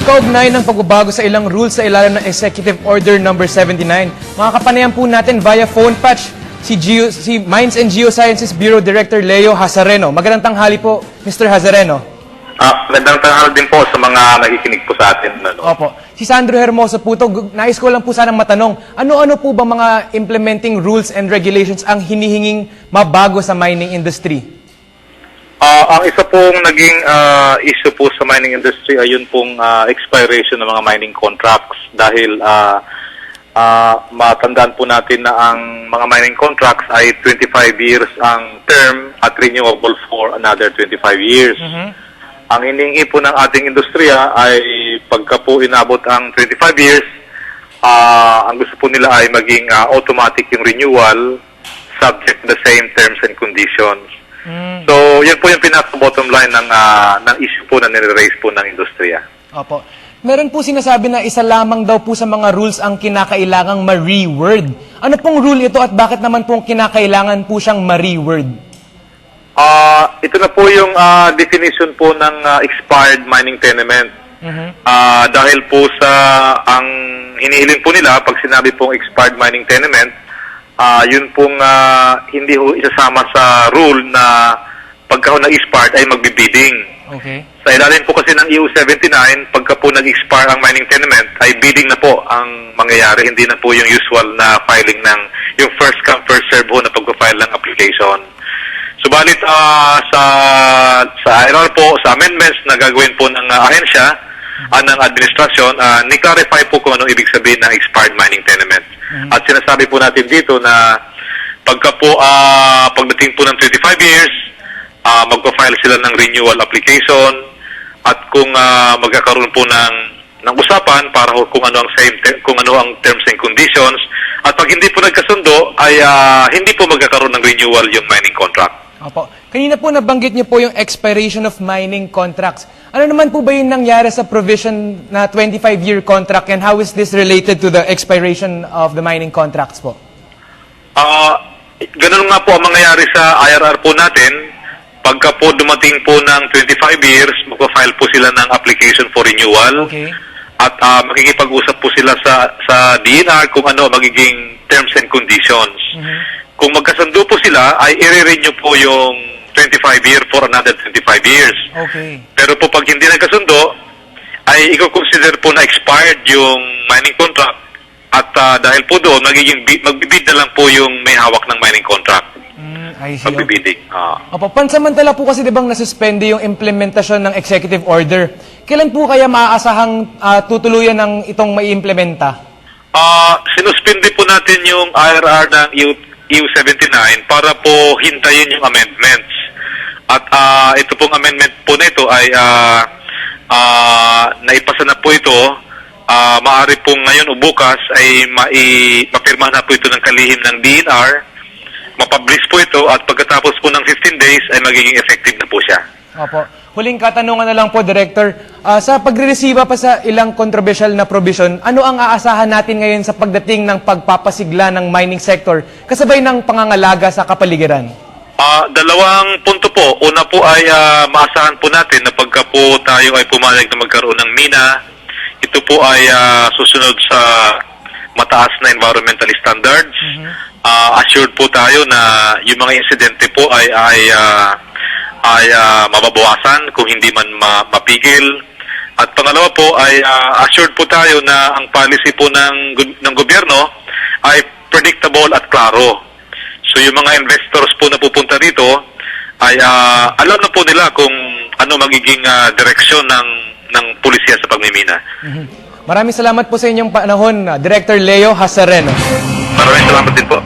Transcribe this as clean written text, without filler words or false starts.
kaugnay ng pagbabago sa ilang rules sa ilalim ng Executive Order No. 79, makakapanayan po natin via phone patch si Mines and Geosciences Bureau Director Leo Hazareno. Magandang tanghali po, Mr. Hazareno. Magandang tanghali din po sa mga nakikinig po sa atin. Opo. Si Sandro Hermoso po to. Nais ko lang po sanang matanong, ano-ano po ba mga implementing rules and regulations ang hinihinging mabago sa mining industry? Ang isa pong naging issue po sa mining industry ay yun pong expiration ng mga mining contracts dahil matandaan po natin na ang mga mining contracts ay 25 years ang term at renewable for another 25 years. Ang hinihingi po ng ating industriya ay pagka po inabot ang 25 years, ang gusto po nila ay maging automatic yung renewal subject to the same terms and conditions. So, yan po yung pinaka-bottom line ng issue po na nire-raise po ng industriya. Opo. Meron po sinasabi na isa lamang daw po sa mga rules ang kinakailangang ma-reword. Ano pong rule ito at bakit naman pong kinakailangan po siyang ma-reword? Ito na po yung definition po ng expired mining tenement. Dahil po sa ang hinihiling po nila, pag sinabi pong expired mining tenement, yun pong hindi ho isasama sa rule na pagka ho nag-expired ay magbibidding. Okay. Sa ilalim po kasi ng EU 79, pagka po nag-expire ang mining tenement, ay bidding na po ang mangyayari. Hindi na po yung usual na filing ng yung first come first serve ho na pagpa-file ng application. Subalit sa IRR po, sa amendments na gagawin po ng ahensya, ng administrasyon, ni-clarify po kung anong ibig sabihin ng expired mining tenement. At sinasabi po natin dito na pagka po, pagdating po ng 25 years, magpa-file sila ng renewal application at kung magkakaroon po ng usapan para kung ano ang terms and conditions at pag hindi po nagkasundo ay hindi po magkakaroon ng renewal yung mining contract. Opo. Kanina po nabanggit niyo po yung expiration of mining contracts. Ano naman po ba yung nangyari sa provision na 25-year contract and how is this related to the expiration of the mining contracts po? Ganun nga po ang mangyayari sa IRR po natin. Pagka po dumating po ng 25 years, magpa-file po sila ng application for renewal. Okay. At makikipag-usap po sila sa DNR kung ano magiging terms and conditions. Kung magkasundo po sila, ay i-renew po yung 25-year for another 25 years. Okay. Pero po pag hindi nagkasundo, ay i-consider po na expired yung mining contract. At dahil po doon, magbibid na lang po yung may hawak ng mining contract. I see. Magbibidding. Opo, pansamantala po kasi dibang nasuspende yung implementasyon ng executive order. Kailan po kaya maaasahang tutuluyan ng itong maiimplementa? Sinuspindi po natin yung IRR ng EU 79 para po hintayin yung amendments. At ito pong amendment po na ito ay naipasa na po ito. Maaari pong ngayon o bukas ay mapirmahan na po ito ng kalihim ng DNR. Mapublish po ito at pagkatapos po ng 15 days ay magiging effective na po siya. Opo. Huling katanungan na lang po, Director. Sa pagre-resiba pa sa ilang controversial na provision, ano ang aasahan natin ngayon sa pagdating ng pagpapasigla ng mining sector kasabay ng pangangalaga sa kapaligiran? Dalawang punto po. Una po ay maasahan po natin na pagka po tayo ay pumalag na magkaroon ng mina, ito po ay susunod sa mataas na environmental standards. Assured po tayo na yung mga insidente po ay mababawasan kung hindi man mapigil. At pangalawa po ay assured po tayo na ang policy po ng gobyerno ay predictable at klaro. So yung mga investors po na pupunta dito ay alam na po nila kung ano magiging direksyon ng pulisya sa pagmimina. Maraming salamat po sa inyong panahon, Director Leo Hazareno. Maraming salamat din po.